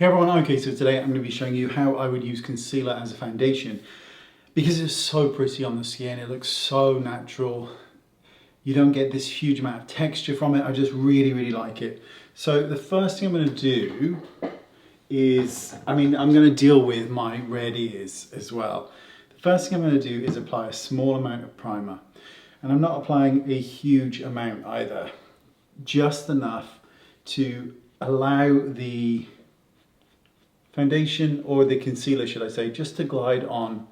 Hey everyone, okay, so today I'm going to be showing you how I would use concealer as a foundation because it's so pretty on the skin, it looks so natural, you don't get this huge amount of texture from it, I just really like it. So the first thing I'm going to do is, I'm going to deal with my red ears as well. The first thing I'm going to do is apply a small amount of primer, and I'm not applying a huge amount either, just enough to allow the foundation, or the concealer should I say, just to glide on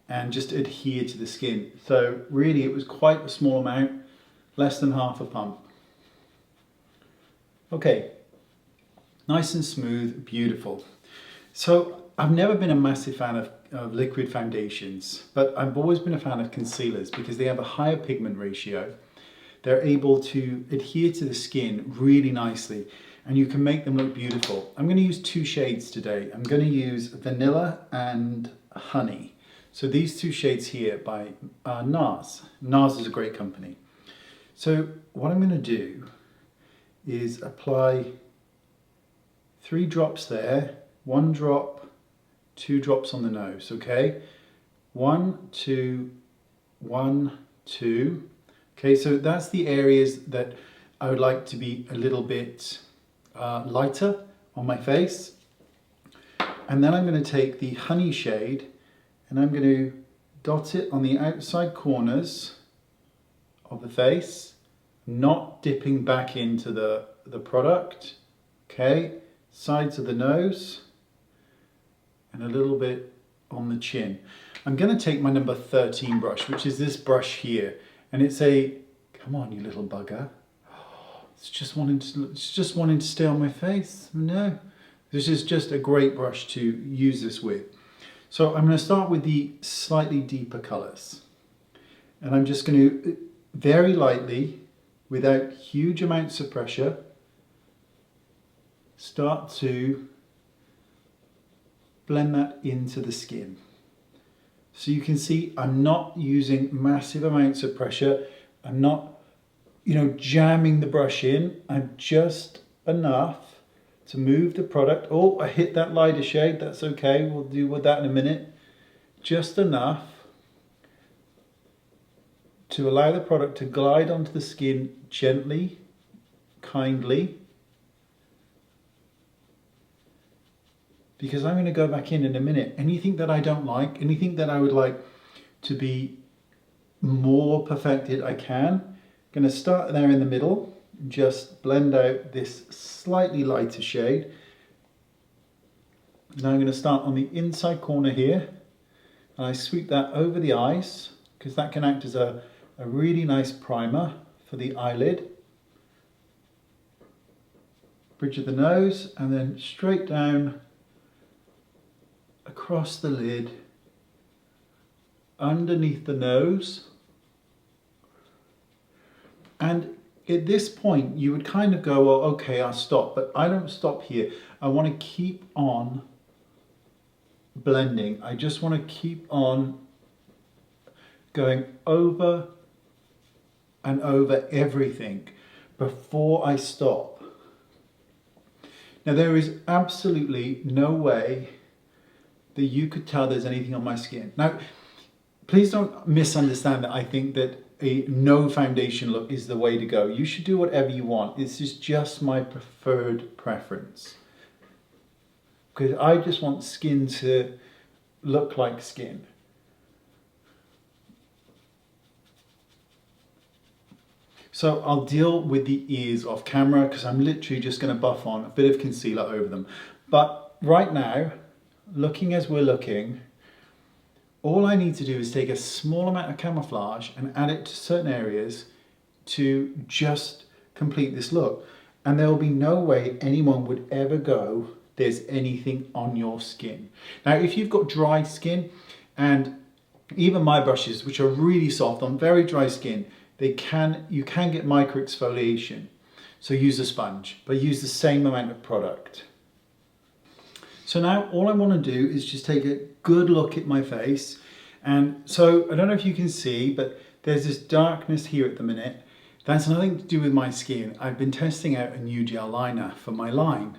and just adhere to the skin. So really it was quite a small amount, less than half a pump. Okay, nice and smooth, beautiful. So I've never been a massive fan of liquid foundations, but I've always been a fan of concealers because they have a higher pigment ratio. They're able to adhere to the skin really nicely, and you can make them look beautiful. I'm going to use two shades today. I'm going to use Vanilla and Honey. So these two shades here by NARS. NARS is a great company. So what I'm going to do is apply 3 drops there, 1 drop, 2 drops on the nose, okay? 1, 2, 1, 2. Okay, so that's the areas that I would like to be a little bit lighter on my face. And then I'm going to take the Honey shade and I'm going to dot it on the outside corners of the face, not dipping back into the product. Okay, sides of the nose and a little bit on the chin. I'm going to take my number 13 brush, which is this brush here, and it's a, come on you little bugger. It's just wanting to stay on my face. No, this is just a great brush to use this with. So I'm going to start with the slightly deeper colours, and I'm just going to very lightly, without huge amounts of pressure, start to blend that into the skin. So you can see I'm not using massive amounts of pressure. I'm not jamming the brush in. I'm just enough to move the product. Oh, I hit that lighter shade. That's okay. We'll deal with that in a minute. Just enough to allow the product to glide onto the skin gently, kindly. Because I'm going to go back in a minute. Anything that I don't like, anything that I would like to be more perfected, I can. Going to start there in the middle, just blend out this slightly lighter shade. Now I'm going to start on the inside corner here, and I sweep that over the eyes because that can act as a really nice primer for the eyelid. Bridge of the nose, and then straight down across the lid, underneath the nose. And at this point you would kind of go, well, okay, I'll stop, but I don't stop here. I want to keep on blending. I just want to keep on going over and over everything before I stop. Now there is absolutely no way that you could tell there's anything on my skin. Now, please don't misunderstand that I think that a no foundation look is the way to go. You should do whatever you want. This is just my preferred preference, because I just want skin to look like skin. So I'll deal with the ears off camera because I'm literally just going to buff on a bit of concealer over them. But right now, looking as we're looking, all I need to do is take a small amount of camouflage and add it to certain areas to just complete this look. And there will be no way anyone would ever go, there's anything on your skin. Now, if you've got dry skin, and even my brushes, which are really soft on very dry skin, you can get micro exfoliation. So use a sponge, but use the same amount of product. So now all I want to do is just take a good look at my face. And so I don't know if you can see, but there's this darkness here at the minute. That's nothing to do with my skin. I've been testing out a new gel liner for my line.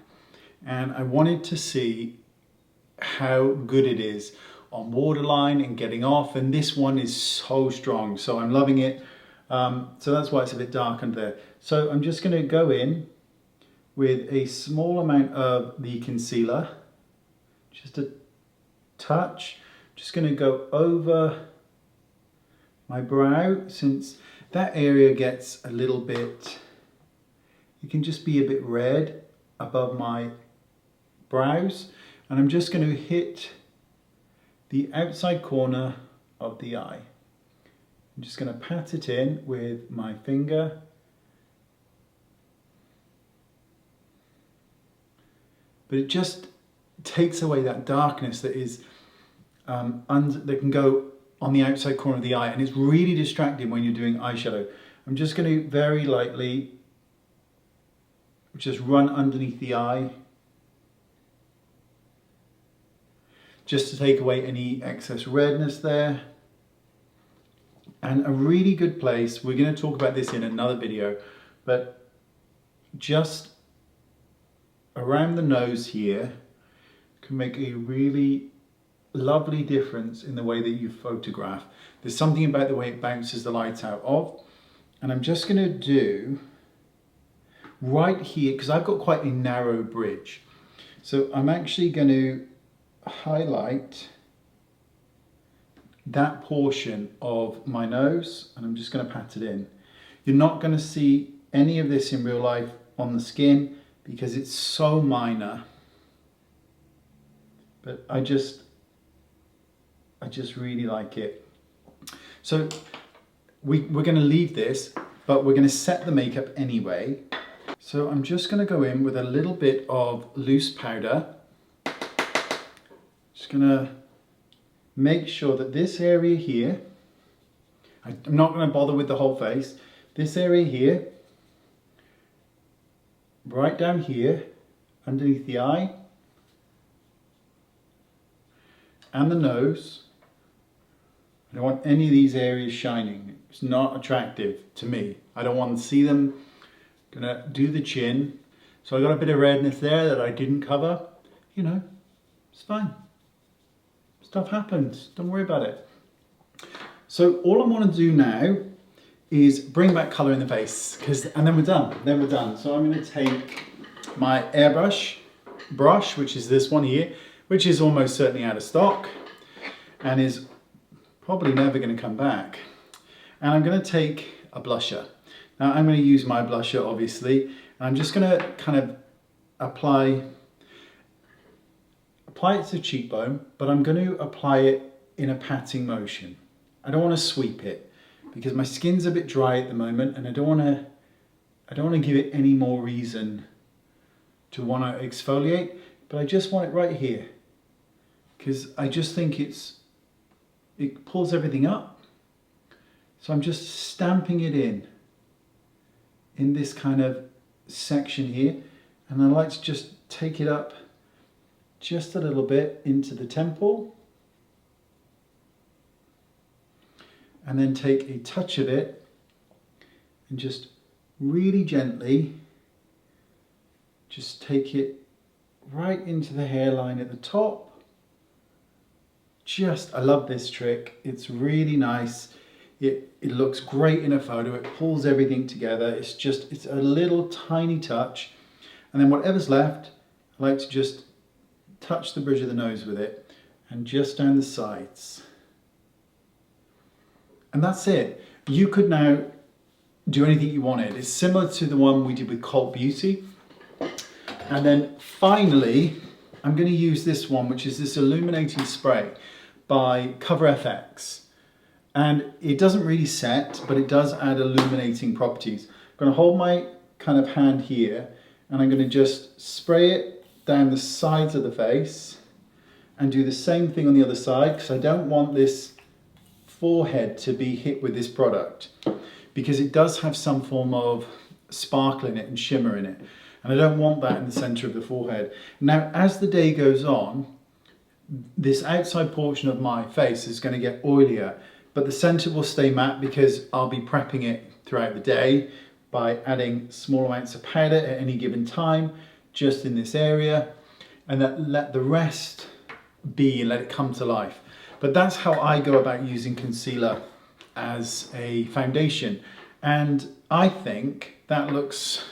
and I wanted to see how good it is on waterline and getting off, and this one is so strong, so I'm loving it. So that's why it's a bit dark under there. So I'm just going to go in with a small amount of the concealer, just a touch. Just going to go over my brow, since that area gets a little bit, it can just be a bit red above my brows, and I'm just going to hit the outside corner of the eye. I'm just going to pat it in with my finger. But it just takes away that darkness that is that can go on the outside corner of the eye, and it's really distracting when you're doing eyeshadow. I'm just going to very lightly just run underneath the eye, just to take away any excess redness there. And a really good place, we're going to talk about this in another video, but just around the nose here can make a really lovely difference in the way that you photograph. There's something about the way it bounces the light out of. And I'm just going to do right here, because I've got quite a narrow bridge. So I'm actually going to highlight that portion of my nose, and I'm just going to pat it in. You're not going to see any of this in real life on the skin because it's so minor, but I just really like it. So we're going to leave this, but we're going to set the makeup anyway. So I'm just going to go in with a little bit of loose powder. Just going to make sure that this area here, I'm not going to bother with the whole face, this area here, right down here, underneath the eye, and the nose. I don't want any of these areas shining. It's not attractive to me. I don't want to see them. I'm going to do the chin. So I got a bit of redness there that I didn't cover. You know, it's fine. Stuff happens, don't worry about it. So all I want to do now is bring back colour in the face, and then we're done. So I'm going to take my airbrush brush, which is this one here, which is almost certainly out of stock and is probably never going to come back. And I'm going to take a blusher. Now I'm going to use my blusher, obviously, and I'm just going to kind of apply it to the cheekbone, but I'm going to apply it in a patting motion. I don't want to sweep it because my skin's a bit dry at the moment, and I don't want to give it any more reason to want to exfoliate, but I just want it right here because I just think it pulls everything up. So I'm just stamping it in this kind of section here, and I like to just take it up just a little bit into the temple, and then take a touch of it and just really gently just take it right into the hairline at the top. I love this trick. It's really nice. It looks great in a photo. It pulls everything together. It's a little tiny touch, and then whatever's left, I like to just touch the bridge of the nose with it, and just down the sides. And that's it. You could now do anything you wanted. It's similar to the one we did with Cult Beauty. And then finally, I'm going to use this one, which is this illuminating spray by Cover FX. And it doesn't really set, but it does add illuminating properties. I'm going to hold my kind of hand here, and I'm going to just spray it down the sides of the face, and do the same thing on the other side, because I don't want this forehead to be hit with this product, because it does have some form of sparkle in it and shimmer in it, and I don't want that in the center of the forehead. Now as the day goes on, this outside portion of my face is going to get oilier, but the center will stay matte because I'll be prepping it throughout the day by adding small amounts of powder at any given time just in this area. and then let the rest be and let it come to life. But that's how I go about using concealer as a foundation. And I think that looks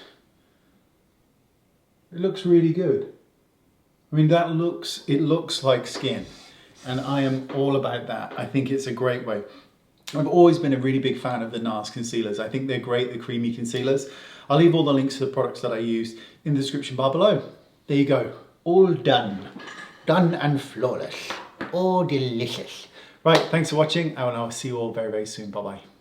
really good. I mean, it looks like skin, and I am all about that. I think it's a great way. I've always been a really big fan of the NARS concealers. I think they're great, the creamy concealers. I'll leave all the links to the products that I use in the description bar below. There you go, all done. Done and flawless, all delicious. Right, thanks for watching, and I'll see you all very, very soon. Bye-bye.